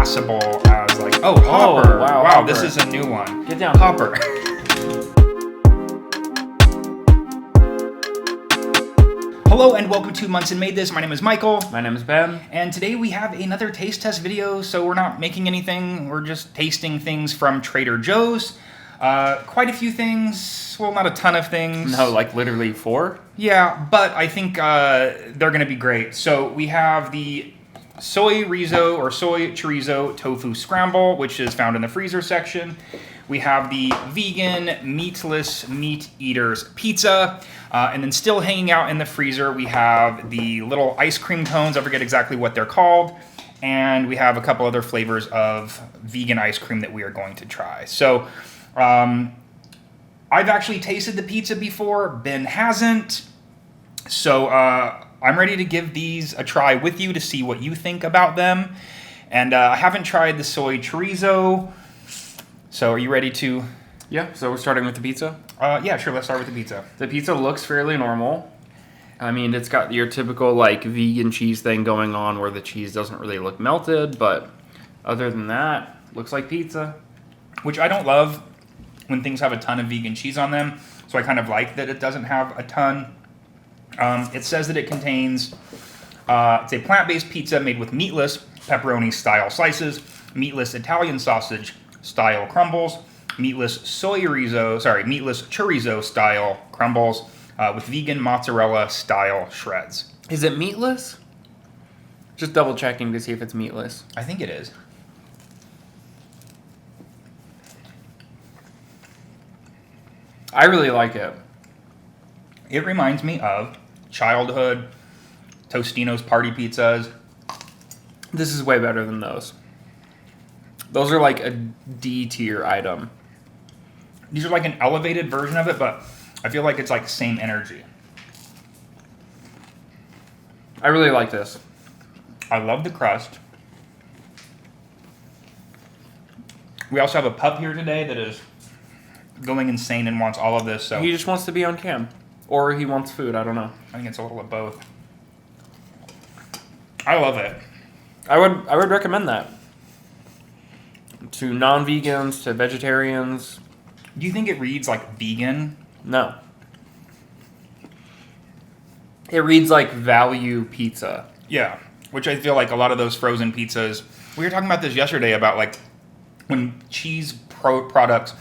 passable as like, oh, Hopper. Wow, Wow, Hopper. this is a new one. Get down. Hopper. Hello and welcome to Monson Made This. My name is Michael. My name is Ben. And today we have another taste test video, so we're not making anything, we're just tasting things from Trader Joe's. Quite a few things, well, not a ton of things. No, like literally 4? Yeah, but I think they're gonna be great. So we have the soy chorizo tofu scramble, which is found in the freezer section. We have the vegan meatless meat eaters pizza, and then still hanging out in the freezer, we have the little ice cream cones. I forget exactly what they're called. And we have a couple other flavors of vegan ice cream that we are going to try. So I've actually tasted the pizza before. Ben hasn't. So I'm ready to give these a try with you to see what you think about them. And I haven't tried the soy chorizo. So are you ready to? Yeah, so we're starting with the pizza? Yeah, sure, let's start with the pizza. The pizza looks fairly normal. I mean, it's got your typical like vegan cheese thing going on where the cheese doesn't really look melted, but other than that, looks like pizza. Which I don't love when things have a ton of vegan cheese on them. So I kind of like that it doesn't have a ton. It says that it contains, it's a plant-based pizza made with meatless pepperoni-style slices, meatless Italian sausage-style crumbles, meatless chorizo-style crumbles, with vegan mozzarella-style shreds. Is it meatless? Just double checking to see if it's meatless. I think it is. I really like it. It reminds me of childhood Tostino's party pizzas. This is way better than those. Those are like a D tier item. These are like an elevated version of it, but I feel like it's like same energy. I really like this. I love the crust. We also have a pup here today that is going insane and wants all of this. So He just wants to be on cam. Or he wants food, I don't know. I think it's a little of both. I love it. I would recommend that. To non-vegans, to vegetarians. Do you think it reads like vegan? No. It reads like value pizza. Yeah, which I feel like a lot of those frozen pizzas. We were talking about this yesterday about like when cheese products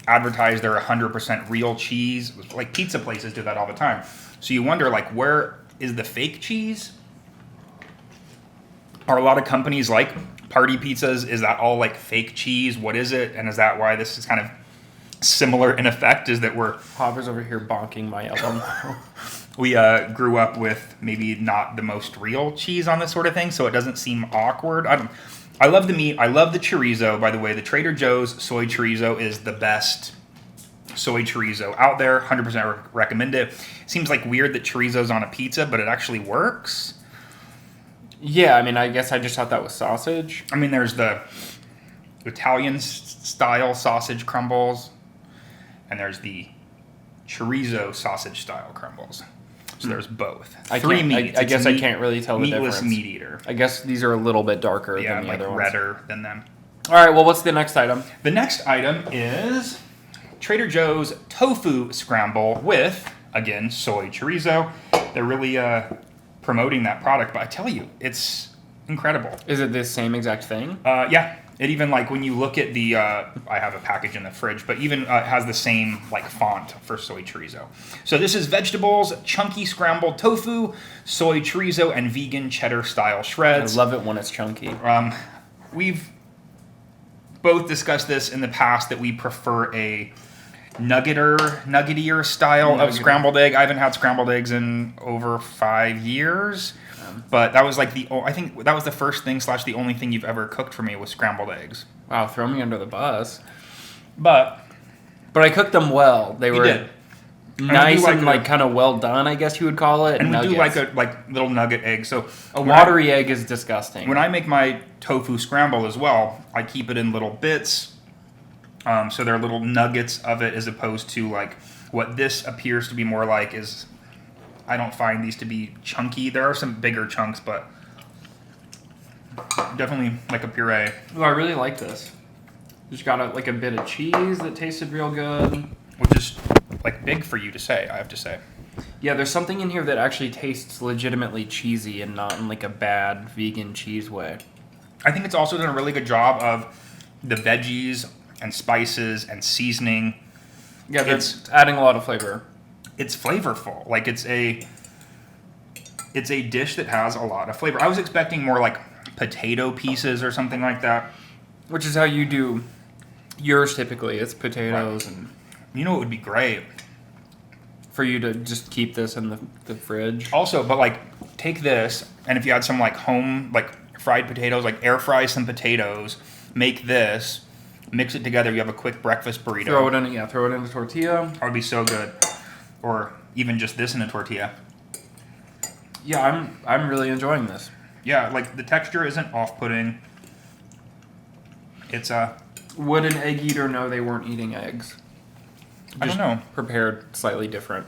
advertise they're 100% real cheese. Like pizza places do that all the time. So you wonder like where is the fake cheese? Are a lot of companies like party pizzas, is that all like fake cheese? What is it? And is that why this is kind of similar in effect, is that Hopper's over here bonking my album. we grew up with maybe not the most real cheese on this sort of thing, so it doesn't seem awkward. I love the meat. I love the chorizo. By the way, the Trader Joe's soy chorizo is the best soy chorizo out there. 100% recommend it. Seems like weird that chorizo's on a pizza, but it actually works. Yeah, I mean, I guess I just thought that was sausage. I mean, there's the Italian style sausage crumbles, and there's the chorizo sausage style crumbles. So there's both. Three meats. I guess I can't really tell the meatless difference. meat eater. I guess these are a little bit darker than the like other ones. redder than them. All right, well, what's the next item? The next item is Trader Joe's Tofu Scramble with, again, soy chorizo. They're really promoting that product, but I tell you, it's incredible. Is it the same exact thing? Yeah. It even, like, when you look at the, I have a package in the fridge, but even has the same, like, font for soy chorizo. So this is vegetables, chunky scrambled tofu, soy chorizo, and vegan cheddar-style shreds. I love it when it's chunky. We've both discussed this in the past that we prefer a nuggetier style of scrambled egg. I haven't had scrambled eggs in over 5 years. But that was like I think that was the first thing / the only thing you've ever cooked for me was scrambled eggs. Wow, throw me under the bus. But I cooked them well. They were did. nice and like kind of well done, I guess you would call it. And we do like a little nugget egg. So a watery egg is disgusting. When I make my tofu scramble as well, I keep it in little bits. So they're little nuggets of it, as opposed to like what this appears to be more like is. I don't find these to be chunky. There are some bigger chunks, but Definitely like a puree. Oh, I really like this. Just got a bit of cheese that tasted real good. Which is like big for you to say, I have to say. Yeah, there's something in here that actually tastes legitimately cheesy and not in like a bad vegan cheese way. I think it's also done a really good job of the veggies and spices and seasoning. Yeah, it's adding a lot of flavor. It's flavorful. Like it's a dish that has a lot of flavor. I was expecting more like potato pieces or something like that. Which is how you do yours typically. It's potatoes and... You know, it would be great for you to just keep this in the fridge. Also, but like take this, and if you had some like home like fried potatoes, like air fry some potatoes, make this, mix it together. You have a quick breakfast burrito. Throw it in a tortilla. That would be so good. Or even just this in a tortilla. Yeah, I'm really enjoying this. Yeah, like the texture isn't off-putting. It's Would an egg eater know they weren't eating eggs? I don't know. Prepared slightly different.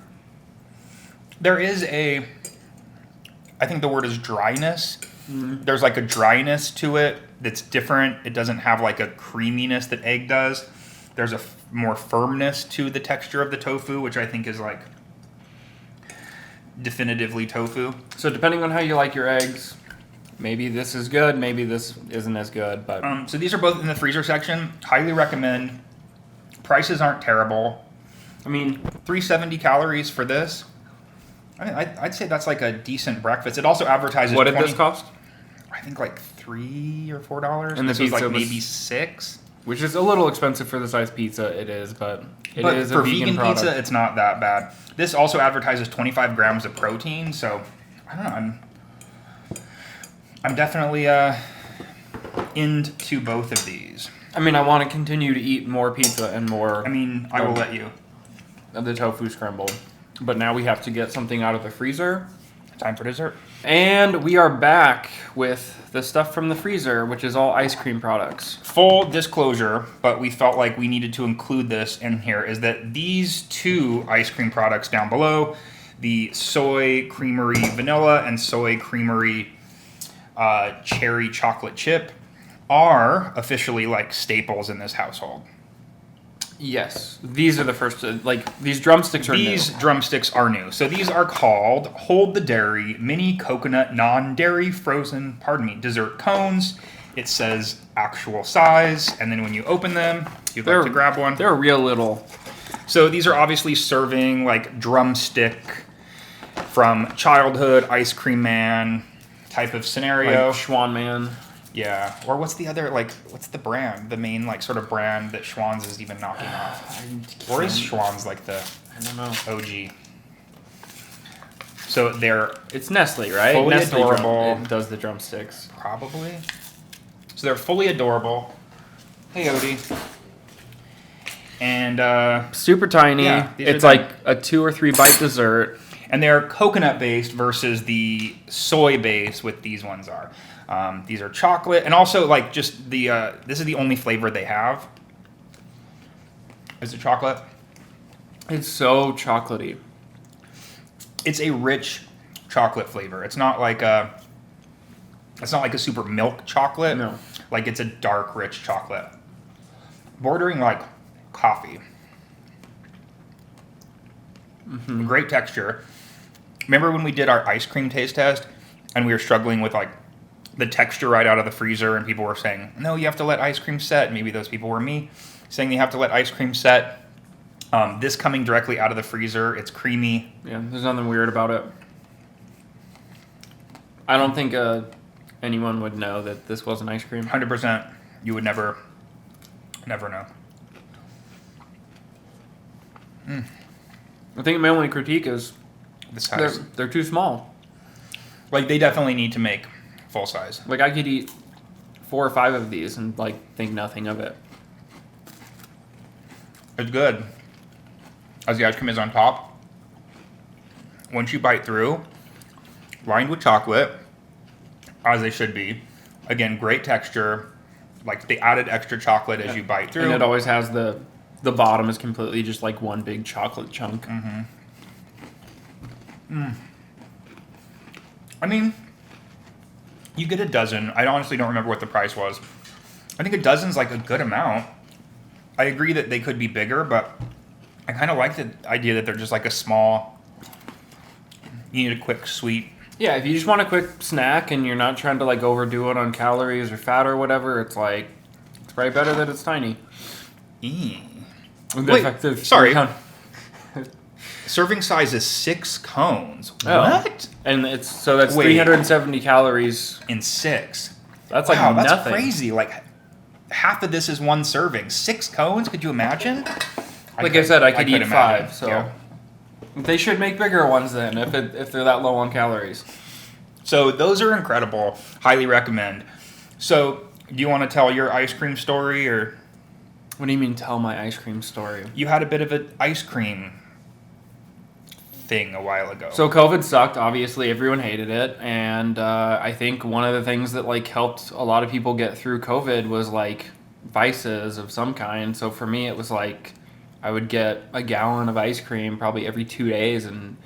There is I think the word is dryness. Mm-hmm. There's like a dryness to it that's different. It doesn't have like a creaminess that egg does. There's a more firmness to the texture of the tofu, which I think is like definitively tofu. So depending on how you like your eggs, maybe this is good, maybe this isn't as good. But so these are both in the freezer section. Highly recommend. Prices aren't terrible. I mean, 370 calories for this. I mean, I'd say that's like a decent breakfast. It also advertises. What did this cost? I think like $3 or $4. And this the was pizza like was maybe $6. Which is a little expensive for the size pizza. It is, but it is for a vegan product. pizza, it's not that bad. This also advertises 25 grams of protein, so I don't know. I'm definitely into both of these. I mean, I want to continue to eat more pizza and more. I mean, I will let you. Of the tofu scramble. But now we have to get something out of the freezer. Time for dessert. And we are back with the stuff from the freezer, which is all ice cream products. Full disclosure, but we felt like we needed to include this in here, is that these two ice cream products down below, the soy creamery vanilla and soy creamery cherry chocolate chip, are officially like staples in this household. Yes, these are the first. These drumsticks are These new. drumsticks are new. So these are called Hold the Dairy Mini Coconut Non-Dairy Frozen, dessert cones. It says actual size, and then when you open them, you'd like to grab one. They're real little. So these are obviously serving like drumstick from childhood, Ice Cream Man type of scenario. Like Schwan Man. Yeah. Or what's the other, like, what's the brand? The main, like, sort of brand that Schwann's is even knocking off. Or is Schwann's, like, the I don't know. OG? So they're It's Nestle, right? fully Nestle adorable. It does the drumsticks. Probably. So they're fully adorable. Hey, Odie. And, Super tiny. Yeah, these It's are like a 2 or 3 bite dessert. and they're coconut-based versus the soy-based, what these ones are. These are chocolate, and also like just the this is the only flavor they have. Is it chocolate? It's so chocolatey. It's a rich chocolate flavor. It's not like a super milk chocolate. No. Like it's a dark, rich chocolate, bordering like coffee. Mm-hmm. Great texture. Remember when we did our ice cream taste test, and we were struggling with like the texture right out of the freezer, and people were saying, no, you have to let ice cream set. Maybe those people were me, saying you have to let ice cream set. This coming directly out of the freezer, it's creamy. Yeah, there's nothing weird about it. I don't think anyone would know that this wasn't ice cream. 100%. You would never know. I think my only critique is The size. they're too small. Like, they definitely need to make full size. Like, I could eat 4 or 5 of these and, like, think nothing of it. It's good. As the ice cream is on top, once you bite through, lined with chocolate, as they should be. Again, great texture. Like, they added extra chocolate as you bite through. And it always has the bottom is completely just, like, one big chocolate chunk. I mean, You get a dozen. I honestly don't remember what the price was. I think a dozen's like a good amount. I agree that they could be bigger, but I kind of like the idea that they're just like a small. You need a quick sweet. Yeah, if you just want a quick snack and you're not trying to like overdo it on calories or fat or whatever, it's like it's probably better that it's tiny. Wait, sorry. Serving size is 6 cones. Oh. What? And that's 370 calories in 6. That's like wow, nothing. That's crazy. Like half of this is one serving. 6 cones? Could you imagine? Like I said, I could eat imagine. 5. So yeah. They should make bigger ones then if they're that low on calories. So those are incredible. Highly recommend. So do you want to tell your ice cream story or? What do you mean tell my ice cream story? You had a bit of an ice cream thing a while ago. So COVID sucked. Obviously, everyone hated it, and I think one of the things that like helped a lot of people get through COVID was like vices of some kind. So for me, it was like I would get a gallon of ice cream probably every 2 days and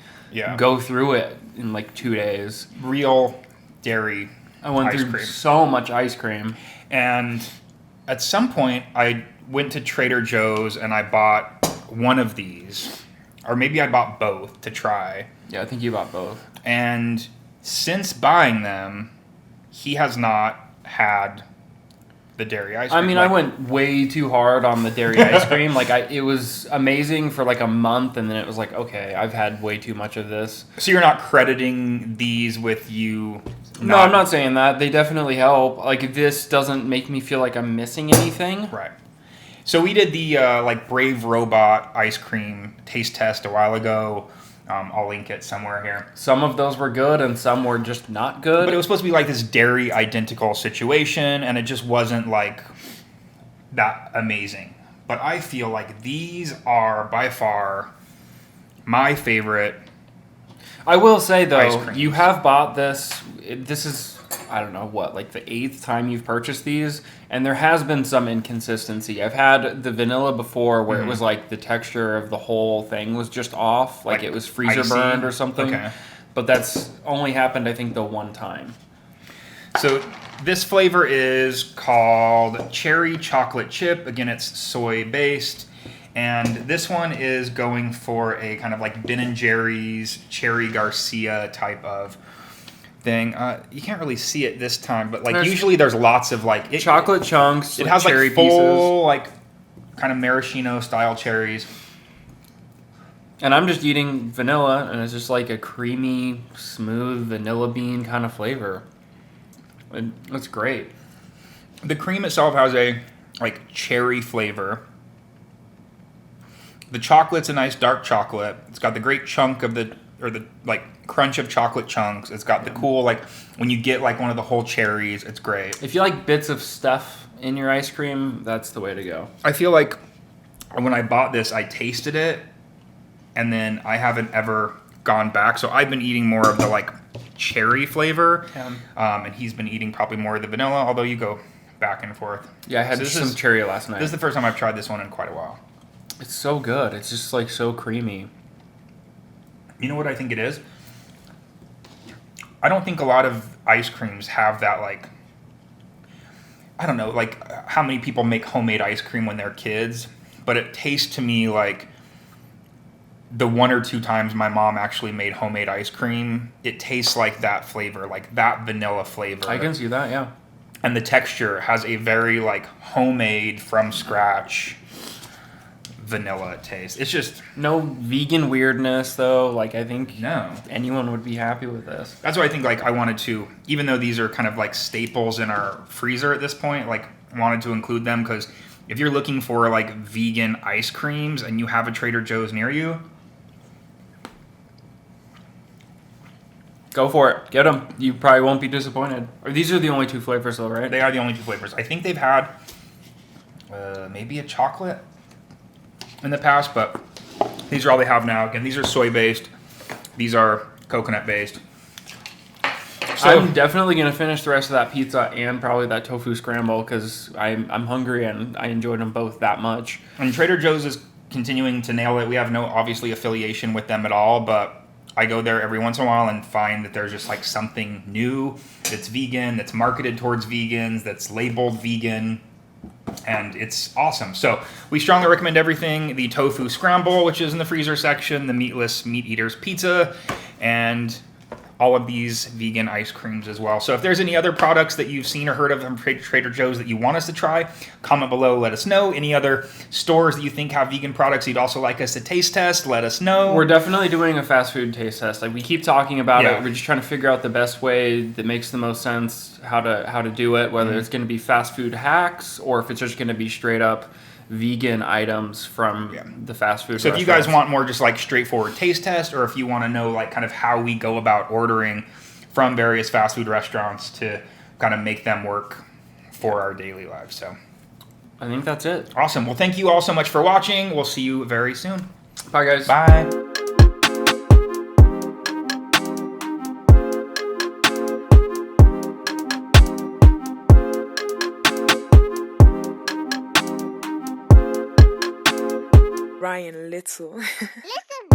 go through it in like 2 days. Real dairy. I went through so much ice cream, and at some point I went to Trader Joe's and I bought one of these. Or maybe I bought both to try. Yeah, I think you bought both. And since buying them, he has not had the dairy ice cream. I mean, I went way too hard on the dairy ice cream. Like, it was amazing for like a month, and then it was like, okay, I've had way too much of this. So you're not crediting these with you? No, I'm not saying that. They definitely help. Like, this doesn't make me feel like I'm missing anything. Right. So we did the like Brave Robot ice cream taste test a while ago. I'll link it somewhere here. Some of those were good and some were just not good. But it was supposed to be like this dairy identical situation, and it just wasn't like that amazing. But I feel like these are by far my favorite. I will say though, you have bought this. This is, I don't know what, like the 8th time you've purchased these, and there has been some inconsistency. I've had the vanilla before where it was like the texture of the whole thing was just off, like it was freezer burned or something. Okay. But that's only happened, I think, the one time. So this flavor is called Cherry Chocolate Chip. Again, it's soy based. And this one is going for a kind of like Ben & Jerry's Cherry Garcia type of thing. You can't really see it this time, but like usually there's lots of like chocolate chunks. It has cherry like full pieces. like kind of maraschino style cherries. And I'm just eating vanilla, and it's just like a creamy, smooth vanilla bean kind of flavor. It's great. The cream itself has a like cherry flavor. The chocolate's a nice dark chocolate. It's got the great chunk of the like crunch of chocolate chunks. It's got the cool like when you get like one of the whole cherries. It's great. If you like bits of stuff in your ice cream, that's the way to go. I feel like when I bought this, I tasted it, and then I haven't ever gone back. So I've been eating more of the like cherry flavor, and he's been eating probably more of the vanilla. Although you go back and forth. Yeah, I had some cherry last night. This is the first time I've tried this one in quite a while. It's so good. It's just like so creamy. You know what I think it is? I don't think a lot of ice creams have that, like, I don't know, like how many people make homemade ice cream when they're kids, but it tastes to me like the 1 or 2 times my mom actually made homemade ice cream, it tastes like that flavor, like that vanilla flavor. I can see that, yeah. And the texture has a very, like, homemade, from scratch vanilla taste. It's just no vegan weirdness though. Like I think no anyone would be happy with this. That's why I think like I wanted to, even though these are kind of like staples in our freezer at this point, like wanted to include them because if you're looking for like vegan ice creams and you have a Trader Joe's near you, go for it. Get them. You probably won't be disappointed. Or these are the only 2 flavors though, right? They are the only 2 flavors. I think they've had maybe a chocolate in the past, but these are all they have now. Again, these are soy based. These are coconut based. So I'm definitely gonna finish the rest of that pizza and probably that tofu scramble because I'm hungry and I enjoyed them both that much. And Trader Joe's is continuing to nail it. We have no obviously affiliation with them at all, but I go there every once in a while and find that there's just like something new that's vegan, that's marketed towards vegans, that's labeled vegan, and it's awesome. So we strongly recommend everything. The Tofu Scramble, which is in the freezer section, the Meatless Meat Eaters Pizza, and all of these vegan ice creams as well. So if there's any other products that you've seen or heard of from Trader Joe's that you want us to try, comment below, let us know. Any other stores that you think have vegan products you'd also like us to taste test, let us know. We're definitely doing a fast food taste test. Like we keep talking about it. We're just trying to figure out the best way that makes the most sense, how to do it, whether it's going to be fast food hacks or if it's just going to be straight up vegan items from the fast food So if you guys want more just like straightforward taste test, or if you want to know like kind of how we go about ordering from various fast food restaurants to kind of make them work for our daily lives. So I think that's it. Awesome. Well, thank you all so much for watching. We'll see you very soon. Bye, guys. Bye. Ryan Little. Listen.